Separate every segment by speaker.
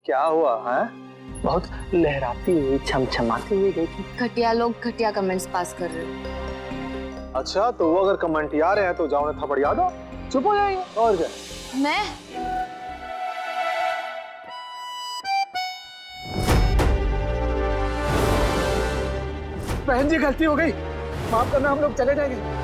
Speaker 1: क्या हुआ है? बहुत लहराती हुई छमछमाती हुई गई थी।
Speaker 2: घटिया लोग घटिया कमेंट्स पास कर रहे हैं।
Speaker 1: अच्छा, तो वो अगर कमेंट आ रहे हैं तो जाओ उन्हें थपड़िया दो, चुप हो जाएंगे। और क्या?
Speaker 2: मैं
Speaker 1: बहन जी, गलती हो गई, माफ करना, हम लोग चले जाएंगे।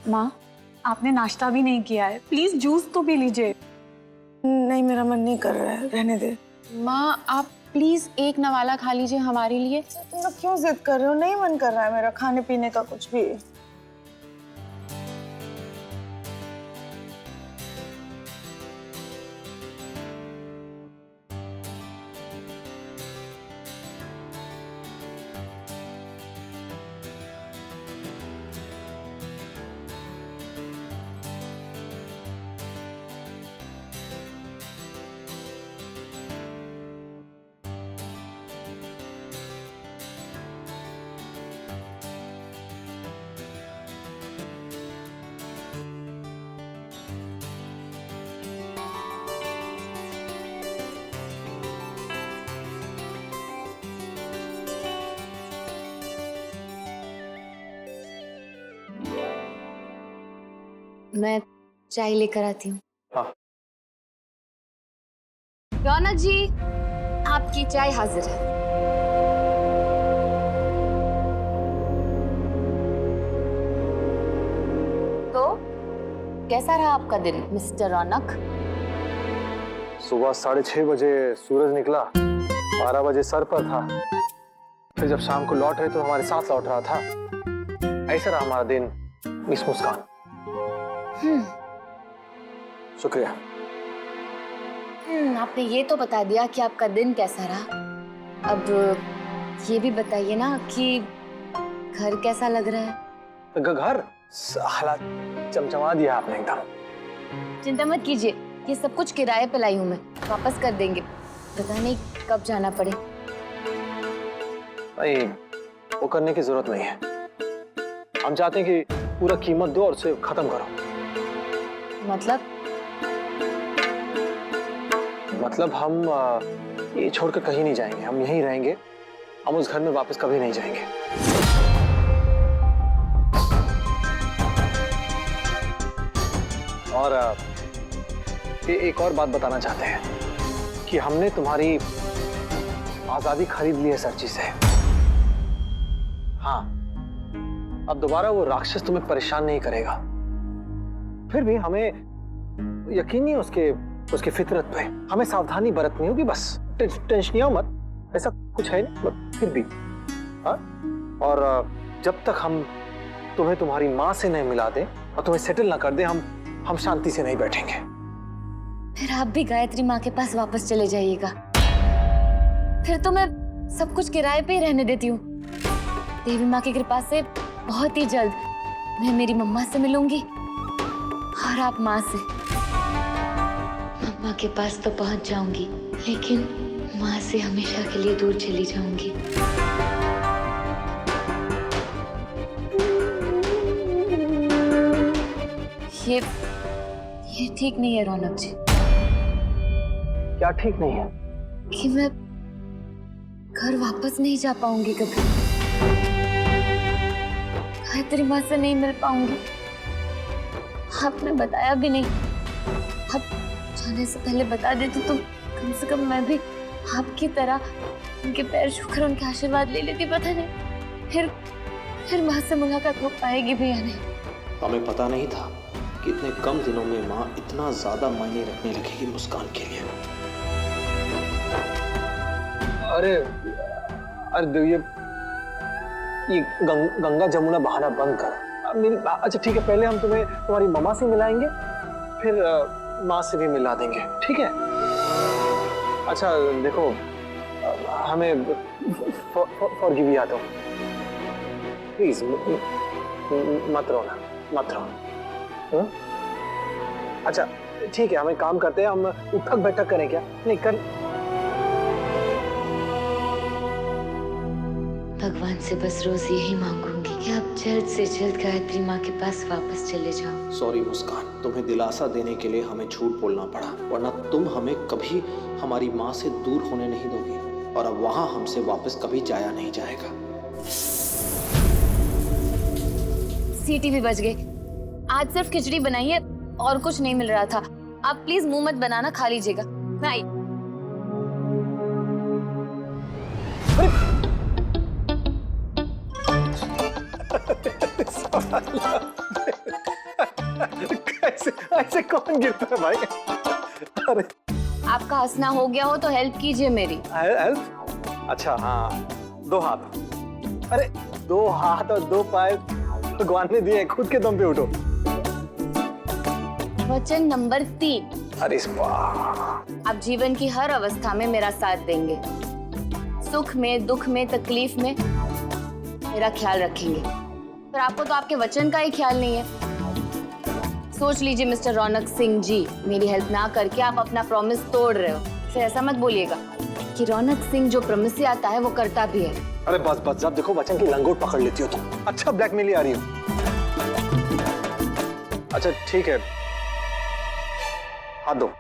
Speaker 3: माँ, आपने नाश्ता भी नहीं किया है, प्लीज जूस तो पी लीजिए।
Speaker 4: नहीं, मेरा मन नहीं कर रहा है, रहने दे।
Speaker 2: माँ, आप प्लीज एक नवाला खा लीजिए हमारे लिए।
Speaker 4: तुम लोग क्यों जिद कर रहे हो? नहीं मन कर रहा है मेरा खाने पीने का कुछ भी।
Speaker 2: मैं चाय लेकर आती हूँ।
Speaker 1: हाँ।
Speaker 2: रौनक जी, आपकी चाय हाजिर है। तो कैसा रहा आपका दिन मिस्टर रौनक?
Speaker 1: सुबह 6:30 बजे सूरज निकला, 12 बजे सर पर था, फिर जब शाम को लौट रहे तो हमारे साथ लौट रहा था। ऐसा रहा हमारा दिन मिस मुस्कान। शुक्रिया।
Speaker 2: आपने ये तो बता दिया कि आपका दिन कैसा रहा। अब ये भी बताइए ना कि घर कैसा लग रहा है?
Speaker 1: घर हालात चमचमा दिया आपने एकदम।
Speaker 2: चिंता मत कीजिए, ये सब कुछ किराए पे लाई हूँ मैं, वापस कर देंगे। पता नहीं कब जाना पड़े।
Speaker 1: नहीं, वो करने की जरूरत नहीं है। हम चाहते हैं कि पूरा कीमत दो और उसे खत्म करो। मतलब हम ये छोड़कर कहीं नहीं जाएंगे, हम यहीं रहेंगे। हम उस घर में वापस कभी नहीं जाएंगे। और एक और बात बताना चाहते हैं कि हमने तुम्हारी आजादी खरीद ली है सरजी से। हाँ, अब दोबारा वो राक्षस तुम्हें परेशान नहीं करेगा। फिर भी हमें यकीन नहीं उसके फितरत पे। हमें सावधानी बरतनी होगी बस। टेंशन मत, ऐसा कुछ है नहीं, बट फिर भी। हाँ? और जब तक हम तुम्हें तुम्हारी माँ से नहीं मिला दें और तुम्हें सेटल ना कर दें, हम शांति से नहीं बैठेंगे।
Speaker 2: फिर आप भी गायत्री माँ के पास वापस चले जाइएगा। फिर तो मैं सब कुछ किराए पे ही रहने देती हूँ। देवी माँ की कृपा से बहुत ही जल्द मैं मेरी मम्मा से मिलूंगी और आप माँ से। मम्मा के पास तो पहुंच जाऊंगी, लेकिन माँ से हमेशा के लिए दूर चली जाऊंगी। ये ठीक नहीं है रौनक जी।
Speaker 1: क्या ठीक नहीं है?
Speaker 2: कि मैं घर वापस नहीं जा पाऊंगी कभी। गायत्री माँ से नहीं मिल पाऊंगी। आपने बताया भी नहीं। अब जाने से पहले बता देती तो कम से कम मैं भी आपकी तरह उनके पैर छूकर उनके आशीर्वाद ले लेती। पता नहीं फिर माँ से मुलाकात हो पाएगी भी या नहीं।
Speaker 5: हमें पता नहीं था कि इतने कम दिनों में माँ इतना ज्यादा मायने रखने लगेगी मुस्कान के लिए।
Speaker 1: अरे ये गंगा जमुना बहाना बंद कर। अच्छा ठीक है, पहले हम तुम्हें तुम्हारी मम्मा से मिलाएंगे, फिर माँ से भी मिला देंगे, ठीक है? अच्छा देखो, हमें फॉरगिव या दो प्लीज। मत रोना, मत रो। अच्छा ठीक है, हमें काम करते हैं। हम उठक बैठक करें क्या? नहीं कर।
Speaker 2: भगवान से बस रोज यही मांगूंगी कि आप जल्द से जल्द गायत्री माँ के पास वापस चले जाओ।
Speaker 5: सॉरी मुस्कान, तुम्हें दिलासा देने के लिए हमें झूठ बोलना पड़ा, वरना तुम हमें कभी हमारी माँ से दूर होने नहीं दोगी और अब वहाँ हमसे वापस कभी जाया नहीं जाएगा।
Speaker 2: सीटी भी बज गई। आज सिर्फ खिचड़ी बनाई है और कुछ नहीं मिल रहा था। आप प्लीज मुंह मत बनाना, खा लीजिएगा। मैं आई।
Speaker 1: ऐसे कौन गिरता है भाई? अरे
Speaker 2: आपका हंसना हो गया हो तो हेल्प कीजिए मेरी।
Speaker 1: हेल्प? अच्छा हाँ, 2 हाथ। अरे 2 हाथ और 2 पाए भगवान ने दिए, खुद के दम पे उठो।
Speaker 2: वचन नंबर 3।
Speaker 1: अरे
Speaker 2: आप जीवन की हर अवस्था में मेरा साथ देंगे। सुख में, दुख में, तकलीफ में मेरा ख्याल रखेंगे। पर आपको तो आपके वचन का ही ख्याल नहीं है। सोच लीजिए मिस्टर रौनक सिंह जी, मेरी हेल्प ना करके आप अपना प्रॉमिस तोड़ रहे हो। फिर ऐसा मत बोलिएगा कि रौनक सिंह जो प्रॉमिस से आता है वो करता भी है।
Speaker 1: अरे बस जब देखो वचन की लंगोट पकड़ लेती हो तुम। अच्छा ब्लैकमेल ही आ रही हो। अच्छा ठीक है, हाथ दो।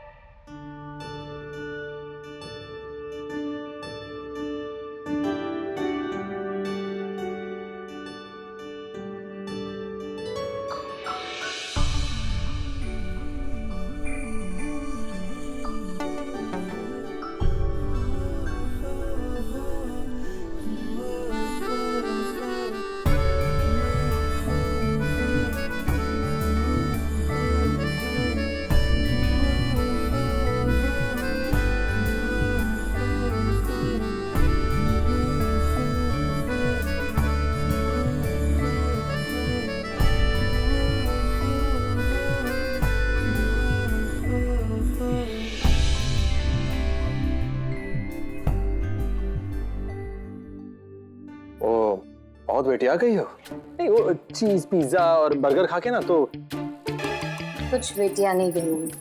Speaker 1: बहुत बेटिया गई हो। नहीं वो चीज पिज्जा और बर्गर खा के ना तो
Speaker 2: कुछ बेटियां नहीं गई।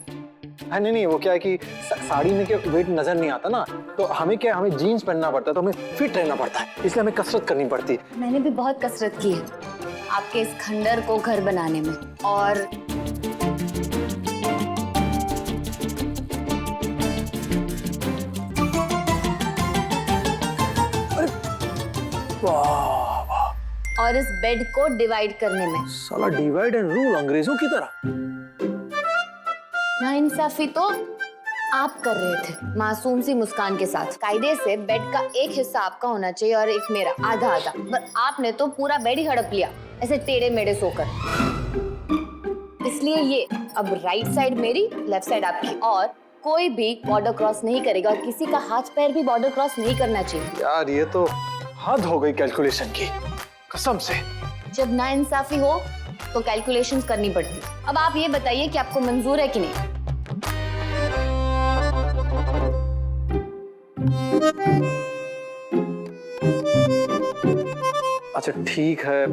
Speaker 1: हाँ नहीं वो क्या है कि साड़ी में क्या वेट नजर नहीं आता ना, तो हमें क्या, हमें जीन्स पहनना पड़ता है, तो हमें फिट रहना पड़ता है, इसलिए हमें कसरत करनी पड़ती है।
Speaker 2: मैंने भी बहुत कसरत की है आपके इस खंडर को घर बनाने में। और और इस बेड को डिवाइड करने में।
Speaker 1: साला डिवाइड एंड रूल अंग्रेजों की तरह।
Speaker 2: ना नाइंसाफी तो आप कर रहे थे मासूम सी मुस्कान के साथ। कायदे से बेड का एक हिस्सा आपका होना चाहिए और एक मेरा, आधा आधा। पर आपने तो पूरा बेड ही हड़प लिया ऐसे टेढ़े मेढ़े सोकर। इसलिए ये अब राइट साइड मेरी, लेफ्ट साइड आपकी, और कोई भी बॉर्डर क्रॉस नहीं करेगा और किसी का हाथ पैर भी बॉर्डर क्रॉस नहीं करना चाहिए।
Speaker 1: यार ये तो हद हो गई कैलकुलेशन की, कसम से।
Speaker 2: जब नाइंसाफी हो तो कैलकुलेशंस करनी पड़ती। अब आप ये बताइए कि आपको मंजूर है कि नहीं।
Speaker 1: अच्छा ठीक है,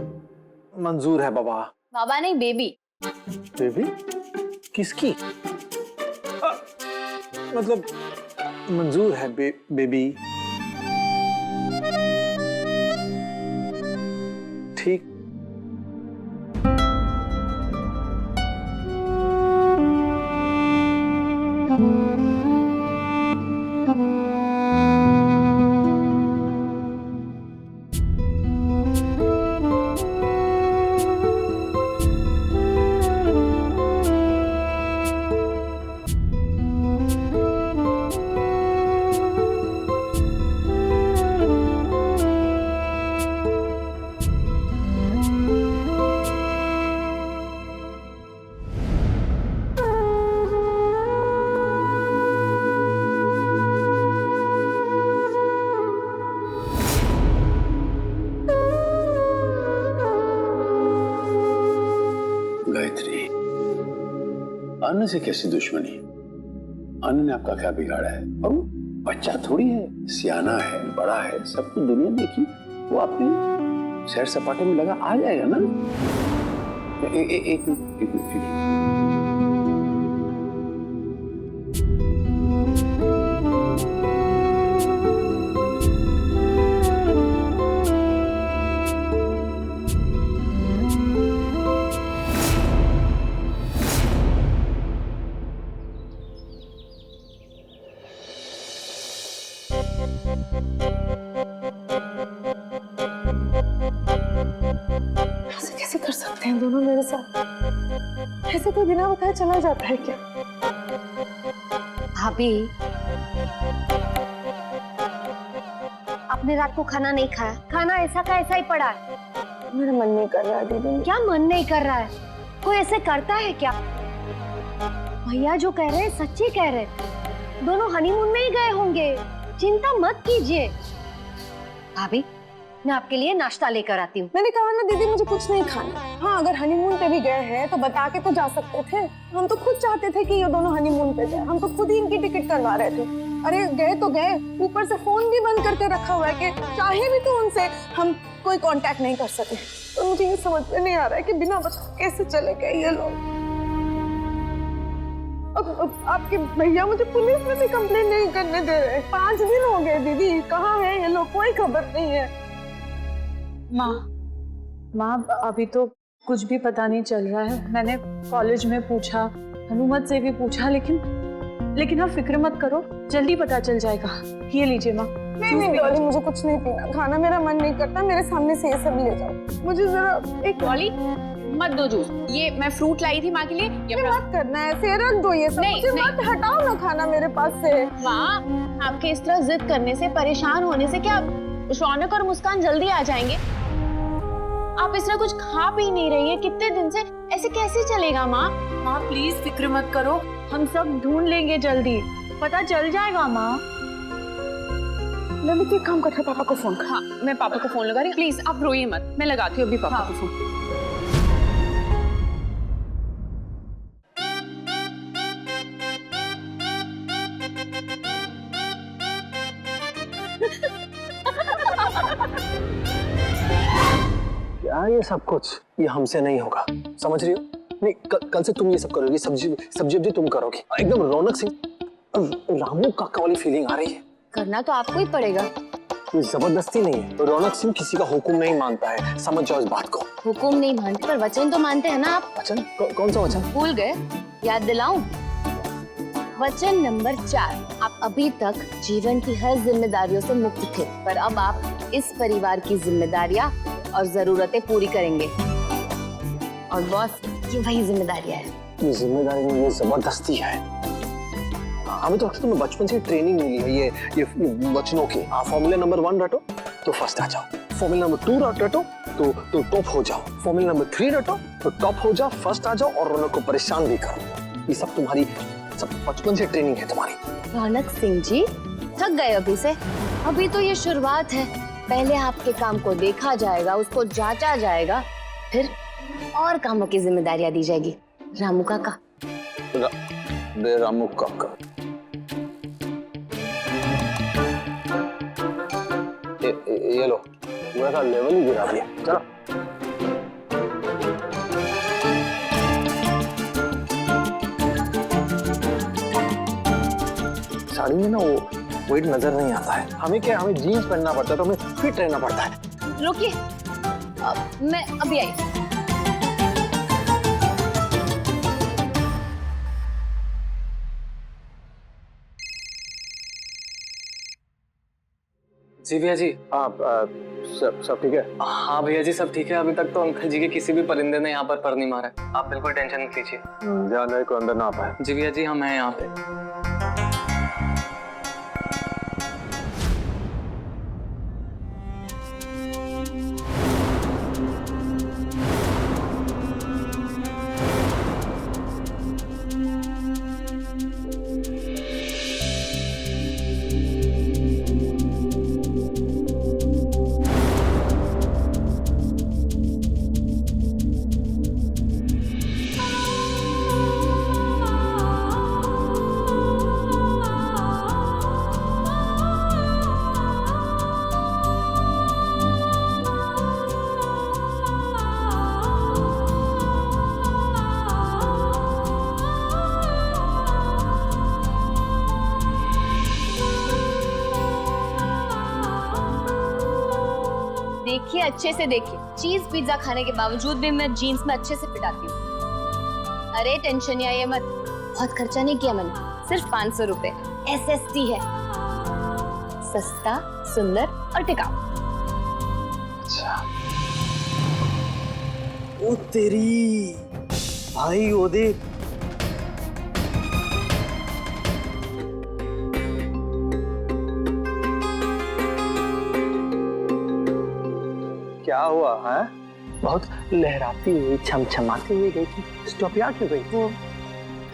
Speaker 1: मंजूर है बाबा।
Speaker 2: बाबा नहीं, बेबी।
Speaker 1: बेबी किसकी? मतलब मंजूर है बेबी। ठीक।
Speaker 6: गायत्री, अन्न से कैसी दुश्मनी? अन्न ने आपका क्या बिगाड़ा है? और वो बच्चा थोड़ी है, सियाना है, बड़ा है, सब कुछ दुनिया देखी। वो अपने सैर सपाटे में लगा आ जाएगा ना। एक मिनट।
Speaker 4: ऐसे कैसे कर सकते हैं दोनों मेरे साथ? ऐसे कोई बिना बताए चला जाता है क्या?
Speaker 2: भाभी,
Speaker 7: आपने रात को खाना नहीं खाया, खाना ऐसा का ऐसा ही पड़ा है।
Speaker 4: मेरा मन नहीं कर रहा है दीदी।
Speaker 7: क्या मन नहीं कर रहा है? कोई ऐसे करता है क्या? भैया जो कह रहे हैं सच्ची कह रहे हैं, दोनों हनीमून में ही गए होंगे, चिंता मत कीजिए। भाभी, मैं आपके लिए नाश्ता लेकर आती हूँ।
Speaker 4: मैंने कहा ना दीदी, मुझे कुछ नहीं खाना। हाँ, अगर हनीमून पे भी गए हैं तो बता के तो जा सकते थे। हम तो खुद चाहते थे कि ये दोनों हनीमून पे जाए। हम तो खुद ही इनकी टिकट करवा रहे थे। अरे गए तो गए, ऊपर से फोन भी बंद करके रखा हुआ है कि चाहे भी तो उनसे हम कोई कांटेक्ट नहीं कर सके। तो मुझे ये समझ में नहीं आ रहा है कि बिना बताए कैसे चले गए ये लोग। अब आपके भैया मुझे पुलिस में भी कंप्लेन नहीं करने दे रहे। 5 दिन हो गए दीदी, कहाँ है ये लोग? कोई खबर नहीं है।
Speaker 3: माँ अभी तो कुछ भी पता नहीं चल रहा है। मैंने कॉलेज में पूछा, हनुमत से भी पूछा, लेकिन आप फिक्र मत करो, जल्दी पता चल जाएगा। ये लीजिए माँ।
Speaker 4: नहीं डॉली, मुझे कुछ नहीं पीना, खाना मेरा मन नहीं करता। मेरे सामने से ये सब ले जाओ। मुझे जरा एक
Speaker 3: डॉली मत दो जूस, ये मैं फ्रूट लाई थी माँ के लिए।
Speaker 4: मत करना है, ऐसे रख दो ये सब। मुझे मत हटाओ ना खाना मेरे पास से।
Speaker 3: माँ, आपके इस तरह जिद करने से, परेशान होने से क्या रौनक और मुस्कान जल्दी आ जाएंगे? आप इस तरह कुछ खा पी नहीं रही है कितने दिन से, ऐसे कैसे चलेगा माँ? माँ प्लीज फिक्र मत करो, हम सब ढूंढ लेंगे, जल्दी पता चल जाएगा माँ।
Speaker 4: ललित एक काम कर, पापा को फोन कर।
Speaker 3: हाँ, मैं पापा को फोन लगा रही हूँ। प्लीज आप रोइए मत, मैं लगाती हूँ अभी पापा को फोन।
Speaker 1: क्या ये सब कुछ? ये हमसे नहीं होगा, समझ रही हो? नहीं, कल से तुम ये सब करोगी, सब्जी तुम करोगी। एकदम रौनक सिंह रामू काका वाली फीलिंग आ रही है।
Speaker 2: करना तो आपको ही पड़ेगा।
Speaker 1: ये जबरदस्ती नहीं है। रौनक सिंह किसी का हुक्म नहीं मानता है, समझ जाओ इस बात को।
Speaker 2: हुक्म नहीं मानते पर वचन तो मानते हैं ना आप।
Speaker 1: वचन? कौन सा वचन?
Speaker 2: भूल गए? याद दिलाऊं? वचन नंबर 4। आप अभी तक जीवन की हर जिम्मेदारियों से मुक्त थे, पर अब आप इस परिवार की जिम्मेदारियां और जरूरतें पूरी करेंगे। और बॉस, ये वही जिम्मेदारियां है।
Speaker 1: ये जिम्मेदारी में ये जबरदस्ती है। हमें तो अक्सर तुम्हें बचपन से ट्रेनिंग मिली है ये वचनों की। फॉर्मूला नंबर 1 रटो तो फर्स्ट आ जाओ, फॉर्मूला नंबर 2 रटो तो टॉप हो जाओ, फॉर्मूला नंबर 3 रटो तो टॉप हो जाओ, फर्स्ट आ जाओ और रौनक को परेशान भी करो। ये सब तुम्हारी सब बचपन से ट्रेनिंग है तुम्हारी।
Speaker 2: रौनक सिंह जी थक गए अभी से? अभी तो ये शुरुआत है। पहले आपके काम को देखा जाएगा, उसको जांचा जाएगा, फिर और कामों की जिम्मेदारियां दी जाएगी। रामू काका
Speaker 1: रामू काका ये लो, पूरा का लेवल ही गिरा दिया। चलो साड़ी में ना वो वेट नजर नहीं आता है। हमें क्या, हमें जीन्स पहनना पड़ता है तो हमें फिट रहना पड़ता है।
Speaker 2: रुकिए, मैं अभी आई।
Speaker 8: जी भैया जी।
Speaker 1: हाँ सब ठीक है?
Speaker 8: हाँ भैया जी सब ठीक है। अभी तक तो अंकल जी के किसी भी परिंदे ने यहाँ पर पर नहीं मारा है। आप बिल्कुल टेंशन मत लीजिए।
Speaker 1: ध्यान रहे कोई अंदर ना आ पाए।
Speaker 8: जी भैया जी हम हैं यहाँ पे।
Speaker 2: देखिए अच्छे से देखिए, चीज पिज्जा खाने के बावजूद भी मैं जीन्स में अच्छे से फिट आती हूँ। अरे टेंशन या ये मत, बहुत खर्चा नहीं किया मैंने, सिर्फ 500 रुपए। SST है, सस्ता, सुंदर और टिकाऊ।
Speaker 1: अच्छा ओ तेरी भाई, वो देख क्या हुआ है? बहुत लहराती हुई छमछमाती हुई गई थी, स्टॉप यहाँ क्यों गई?
Speaker 2: वो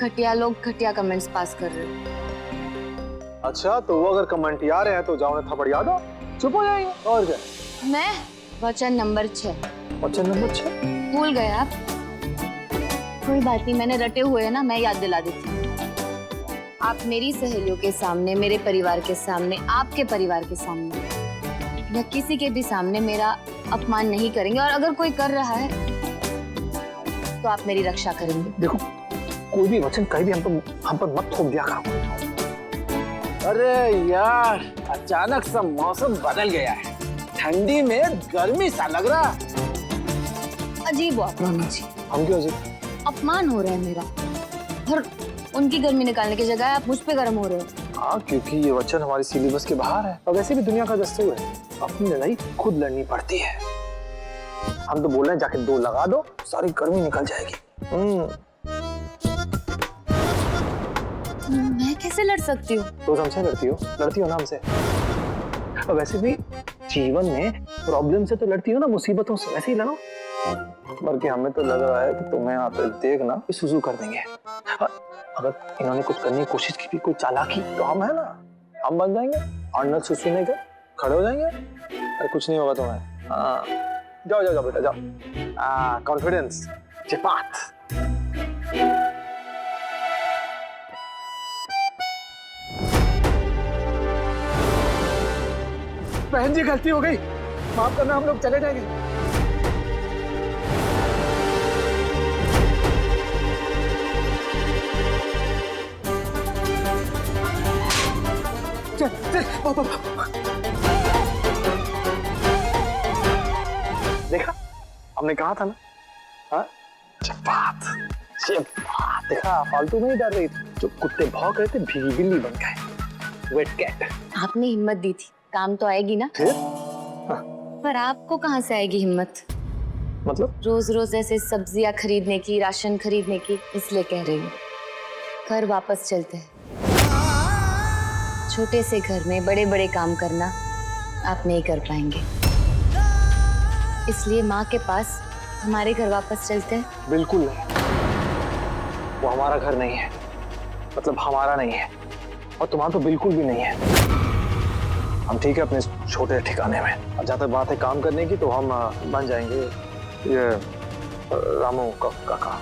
Speaker 2: घटिया लोग घटिया कमेंट्स पास कर रहे हैं।
Speaker 1: अच्छा तो वो अगर कमेंट आ रहे हैं तो जाओ ना थपड़ याद हो, चुप हो जाएंगे और क्या।
Speaker 2: मैं वचन नंबर 6।
Speaker 1: वचन नंबर 6
Speaker 2: भूल गए आप? कोई बात नहीं, मैंने रटे हुए है ना, मैं याद दिला देती हूँ। आप मेरी सहेलियों के सामने, मेरे परिवार के सामने, आपके परिवार के सामने या किसी के भी सामने मेरा अपमान नहीं करेंगे, और अगर कोई कर रहा है तो आप मेरी रक्षा करेंगे।
Speaker 1: देखो कोई भी वचन कहीं भी हम पर मत थोप दिया करो।
Speaker 9: अरे यार अचानक सा मौसम बदल गया है, ठंडी में गर्मी सा लग रहा।
Speaker 2: अजीब हो आप रोना जी।
Speaker 1: हम क्यों अजीब?
Speaker 2: अपमान हो रहा है मेरा, और उनकी गर्मी निकालने की जगह आप मुझ पे गर्म हो रहे हो।
Speaker 1: हाँ क्योंकि ये वचन हमारी सिलेबस के बाहर है, और वैसे भी दुनिया का दस्तूर है, अपनी लड़ाई खुद लड़नी पड़ती है। हम तो बोल रहे हैं जाके 2 लगा दो, सारी गर्मी निकल जाएगी।
Speaker 2: मैं कैसे लड़ सकती हूँ?
Speaker 1: रोज हमसे लड़ती हो ना हमसे। और वैसे भी जीवन में प्रॉब्लम से तो लड़ती हो ना, मुसीबतों से, वैसे ही लड़ो। बल्कि हमें तो लग रहा है कि तुम्हें यहाँ पे देखना सुसु कर देंगे। अगर इन्होंने कुछ करने की कोशिश की भी, कोई चालाकी, तो हम है ना, हम बन जाएंगे अर्नल सुसुने के, खड़े हो जाएंगे। अरे कुछ नहीं होगा तुम्हें। हाँ जाओ जाओ जाओ बेटा जाओ। कॉन्फिडेंस चिपात।
Speaker 9: बहन जी गलती हो गई, माफ करना, हम लोग चले जाएंगे।
Speaker 1: देखा हमने कहा था ना। हाँ चपात देखा, फालतू में ही डर रही थी। जो कुत्ते भौंक रहे थे भीगी बिल्ली बन गए, वेट कैट।
Speaker 2: आपने हिम्मत दी थी, काम तो आएगी ना।
Speaker 1: फिर
Speaker 2: पर आपको कहाँ से आएगी हिम्मत?
Speaker 1: मतलब?
Speaker 2: रोज रोज ऐसे सब्जियां खरीदने की, राशन खरीदने की इसलिए कह रही हूँ। घर वापस चलते हैं। छोटे से घर में बड़े बड़े काम करना आप नहीं कर पाएंगे, इसलिए माँ के पास हमारे घर वापस चलते हैं।
Speaker 1: बिल्कुल नहीं, वो हमारा घर नहीं है, मतलब हमारा नहीं है, और तुम्हारा तो बिल्कुल भी नहीं है। हम ठीक है अपने छोटे ठिकाने में। और जहाँ तक बात है काम करने की, तो हम बन जाएंगे ये रामू काका।